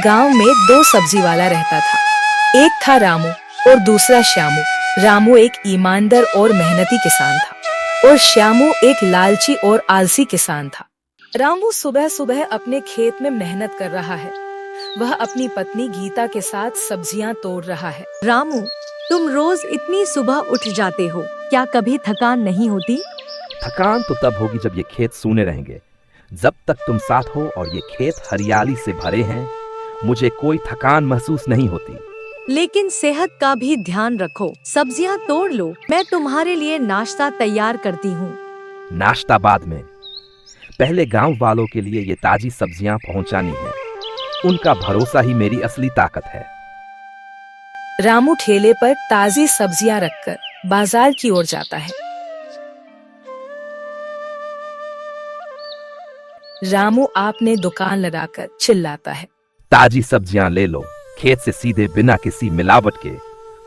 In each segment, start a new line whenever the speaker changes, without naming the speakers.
गांव में दो सब्जी वाला रहता था। एक था रामू और दूसरा श्यामू। रामू एक ईमानदार और मेहनती किसान था और श्यामू एक लालची और आलसी किसान था। रामू सुबह सुबह अपने खेत में मेहनत कर रहा है। वह अपनी पत्नी गीता के साथ सब्जियां तोड़ रहा है।
रामू, तुम रोज इतनी सुबह उठ जाते हो, क्या कभी थकान नहीं होती?
थकान तो तब होगी जब ये खेत सूने रहेंगे। जब तक तुम साथ हो और ये खेत हरियाली से भरे हैं, मुझे कोई थकान महसूस नहीं होती।
लेकिन सेहत का भी ध्यान रखो। सब्जियां तोड़ लो, मैं तुम्हारे लिए नाश्ता तैयार करती हूँ।
नाश्ता बाद में, पहले गांव वालों के लिए ये ताजी सब्जियां पहुंचानी है। उनका भरोसा ही मेरी असली ताकत है।
रामू ठेले पर ताजी सब्जियां रखकर बाजार की ओर जाता है। रामू आपने दुकान लगाकर चिल्लाता है,
ताजी सब्जियां ले लो, खेत से सीधे, बिना किसी मिलावट के।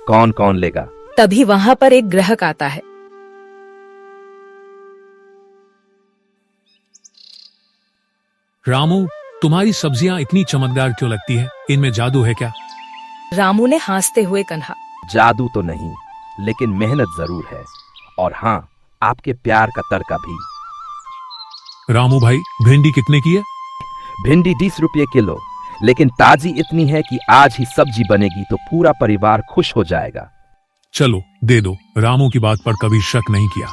कौन कौन लेगा?
तभी वहां पर एक ग्राहक आता है।
रामू, तुम्हारी सब्जियां इतनी चमकदार क्यों लगती है? इनमें जादू है क्या?
रामू ने हंसते हुए कहा,
जादू तो नहीं, लेकिन मेहनत जरूर है। और हाँ, आपके प्यार का तड़का भी।
रामू भाई, भिंडी कितने की है?
भिंडी 20 रुपये किलो, लेकिन ताजी इतनी है कि आज ही सब्जी बनेगी तो पूरा परिवार खुश हो जाएगा।
चलो दे दो। रामू की बात पर कभी शक नहीं किया।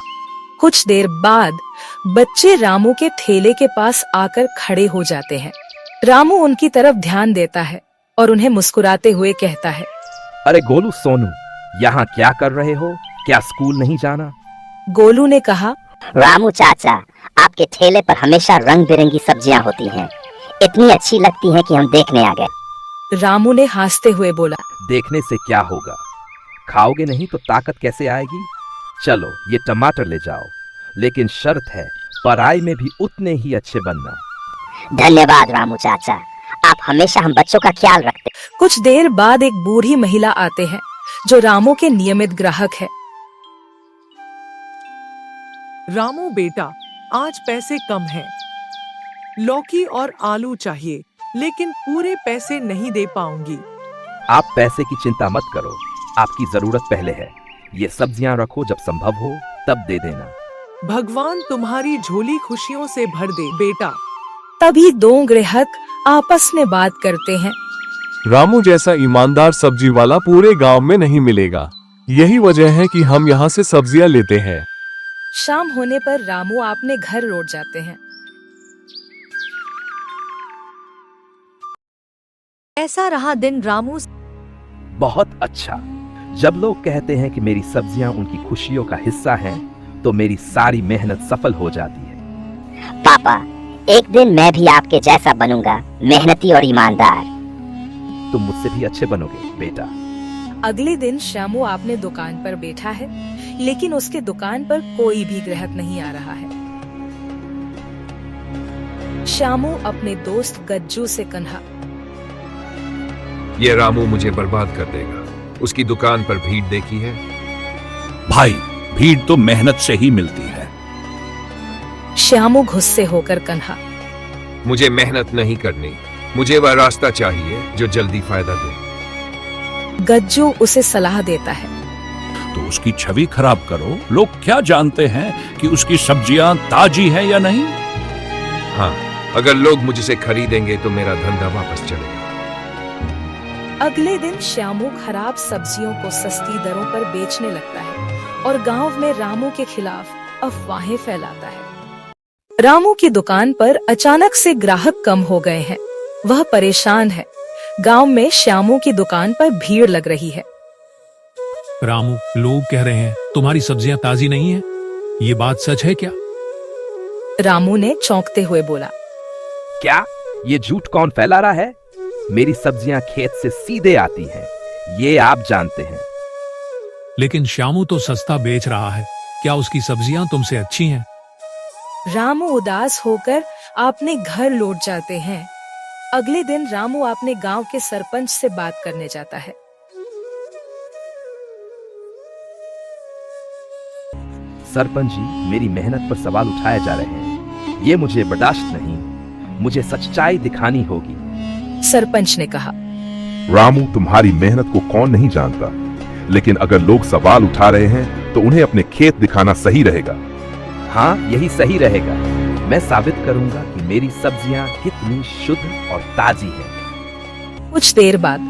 कुछ देर बाद बच्चे रामू के ठेले के पास आकर खड़े हो जाते हैं। रामू उनकी तरफ ध्यान देता है और उन्हें मुस्कुराते हुए कहता है,
अरे गोलू, सोनू, यहाँ क्या कर रहे हो? क्या स्कूल नहीं जाना?
गोलू ने कहा,
रामू चाचा, आपके ठेले पर हमेशा रंग बिरंगी सब्जियां होती हैं। इतनी अच्छी लगती हैं कि हम देखने आ गए।
रामू ने हंसते हुए बोला,
देखने से क्या होगा? खाओगे नहीं तो ताकत कैसे आएगी? चलो ये टमाटर ले जाओ, लेकिन शर्त है, पढ़ाई में भी उतने ही अच्छे बनना।
धन्यवाद रामू चाचा, आप हमेशा हम बच्चों का ख्याल रखते।
कुछ देर बाद एक बूढ़ी महिला आते हैं जो रामू के नियमित ग्राहक है।
रामू बेटा, आज पैसे कम हैं। लौकी और आलू चाहिए, लेकिन पूरे पैसे नहीं दे पाऊंगी।
आप पैसे की चिंता मत करो, आपकी जरूरत पहले है। ये सब्जियां रखो, जब संभव हो तब दे देना।
भगवान तुम्हारी झोली खुशियों से भर दे बेटा।
तभी दो ग्राहक आपस में बात करते हैं।
रामू जैसा ईमानदार सब्जी वाला पूरे गांव में नहीं मिलेगा। यही वजह है कि हम यहाँ से सब्जियां लेते हैं।
शाम होने पर रामू अपने घर लौट जाते हैं।
ऐसा रहा दिन रामू।
बहुत अच्छा। जब लोग कहते हैं कि मेरी सब्जियां उनकी खुशियों का हिस्सा हैं, तो मेरी सारी मेहनत सफल हो जाती है।
पापा, एक दिन मैं भी आपके जैसा बनूंगा, मेहनती और ईमानदार।
तुम मुझसे भी अच्छे बनोगे बेटा।
अगले दिन श्यामू अपने दुकान पर बैठा है, लेकिन उसके दुकान पर कोई भी ग्राहक नहीं आ रहा है। श्यामू अपने दोस्त गज्जू से कहा,
ये रामू मुझे बर्बाद कर देगा। उसकी दुकान पर भीड़ देखी है?
भाई, भीड़ तो मेहनत से ही मिलती है।
श्यामू गुस्से होकर कहा,
मुझे मेहनत नहीं करनी, मुझे वह रास्ता चाहिए जो जल्दी फायदा दे।
गज्जू उसे सलाह देता है,
तो उसकी छवि खराब करो। लोग क्या जानते हैं कि उसकी सब्जियां ताजी हैं या नहीं?
हाँ, अगर लोग मुझसे खरीदेंगे तो मेरा धंधा वापस चलेगा।
अगले दिन श्यामू खराब सब्जियों को सस्ती दरों पर बेचने लगता है और गांव में रामू के खिलाफ अफवाहें फैलाता है। रामू की दुकान पर अचानक से ग्राहक कम हो गए हैं। वह परेशान है। गांव में श्यामू की दुकान पर भीड़ लग रही है।
रामू, लोग कह रहे हैं तुम्हारी सब्जियां ताजी नहीं है। ये बात सच है क्या?
रामू ने चौंकते हुए बोला,
क्या? ये झूठ कौन फैला रहा है? मेरी सब्जियां खेत से सीधे आती हैं, ये आप जानते हैं।
लेकिन श्यामू तो सस्ता बेच रहा है। क्या उसकी सब्जियां तुमसे अच्छी हैं?
रामू उदास होकर अपने घर लौट जाते हैं। अगले दिन रामू अपने गांव के सरपंच से बात करने जाता है।
सरपंच जी, मेरी मेहनत पर सवाल उठाए जा रहे हैं। ये मुझे बर्दाश्त नहीं। मुझे सच्चाई दिखानी होगी।
सरपंच ने कहा।
रामू, तुम्हारी मेहनत को कौन नहीं जानता, लेकिन अगर लोग सवाल उठा रहे हैं तो उन्हें अपने खेत दिखाना सही रहेगा।
हाँ, यही सही रहेगा। मैं साबित करूंगा कि मेरी सब्जियां कितनी शुद्ध और ताजी हैं।
कुछ देर बाद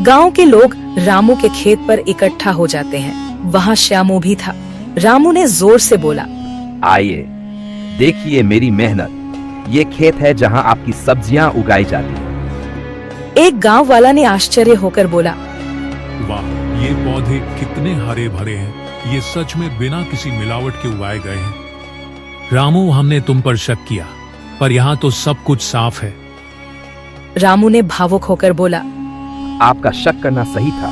गांव के लोग रामू के खेत पर इकट्ठा हो जाते हैं। वहां श्यामू भी था। रामू ने जोर से बोला,
आइए, देखिए मेरी मेहनत। ये खेत है जहां आपकी सब्जियां उगाई जाती हैं।
एक गांव वाला ने आश्चर्य होकर बोला,
वाह, ये पौधे कितने हरे भरे हैं। ये सच में बिना किसी मिलावट के उगाए गए हैं। रामू, हमने तुम पर शक किया, पर यहाँ तो सब कुछ साफ है।
रामू ने भावुक होकर बोला,
आपका शक करना सही था,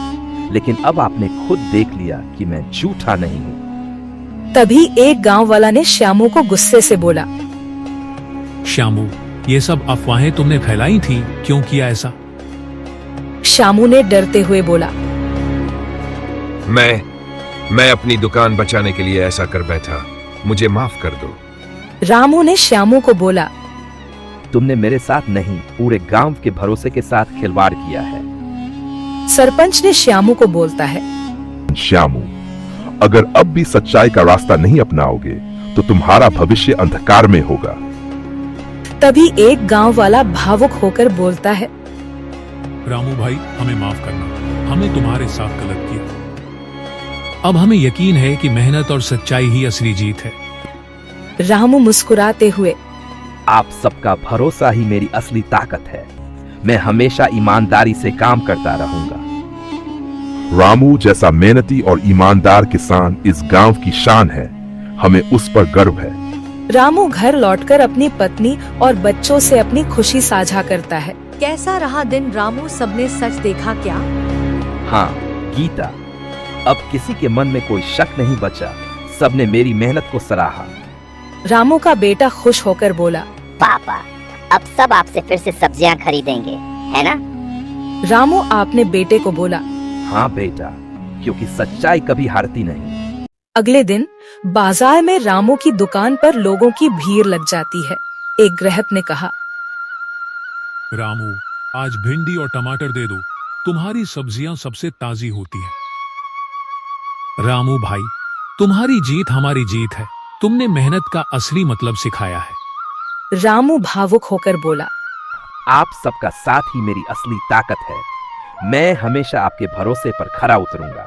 लेकिन अब आपने खुद देख लिया कि मैं झूठा नहीं हूँ।
तभी एक गांव वाला ने श्यामू को गुस्से से बोला,
श्यामू, ये सब अफवाहें तुमने फैलाई थी, क्यों किया ऐसा?
श्यामू ने डरते हुए बोला,
मैं अपनी दुकान बचाने के लिए ऐसा कर बैठा। मुझे माफ कर दो।
रामू ने श्यामू को बोला,
तुमने मेरे साथ नहीं, पूरे गांव के भरोसे के साथ खिलवाड़ किया है।
सरपंच ने श्यामू को बोलता है,
श्यामू, अगर अब भी सच्चाई का रास्ता नहीं अपनाओगे तो तुम्हारा भविष्य अंधकार में होगा।
तभी एक गांव वाला भावुक होकर बोलता है,
रामू भाई, हमें माफ करना। हमने तुम्हारे साथ गलत किया। अब हमें यकीन है कि मेहनत और सच्चाई ही असली जीत है।
रामू मुस्कुराते हुए,
आप सबका भरोसा ही मेरी असली ताकत है। मैं हमेशा ईमानदारी से काम करता रहूंगा।
रामू जैसा मेहनती और ईमानदार किसान इस गांव की शान है। हमें उस पर गर्व है।
रामू घर लौटकर अपनी पत्नी और बच्चों से अपनी खुशी साझा करता है।
कैसा रहा दिन रामू? सबने सच देखा क्या?
हाँ गीता, अब किसी के मन में कोई शक नहीं बचा। सबने मेरी मेहनत को सराहा।
रामू का बेटा खुश होकर बोला,
पापा, अब सब आपसे फिर से सब्जियां खरीदेंगे, है ना?
रामू आपने बेटे को बोला,
हाँ बेटा, क्योंकि सच्चाई कभी हारती नहीं।
अगले दिन बाजार में रामू की दुकान पर लोगों की भीड़ लग जाती है। एक ग्राहक ने कहा,
रामू, आज भिंडी और टमाटर दे दो। तुम्हारी सब्जियां सबसे ताजी होती हैं। रामू भाई, तुम्हारी जीत हमारी जीत है। तुमने मेहनत का असली मतलब सिखाया है।
रामू भावुक होकर बोला,
आप सबका साथ ही मेरी असली ताकत है। मैं हमेशा आपके भरोसे पर खरा उतरूंगा।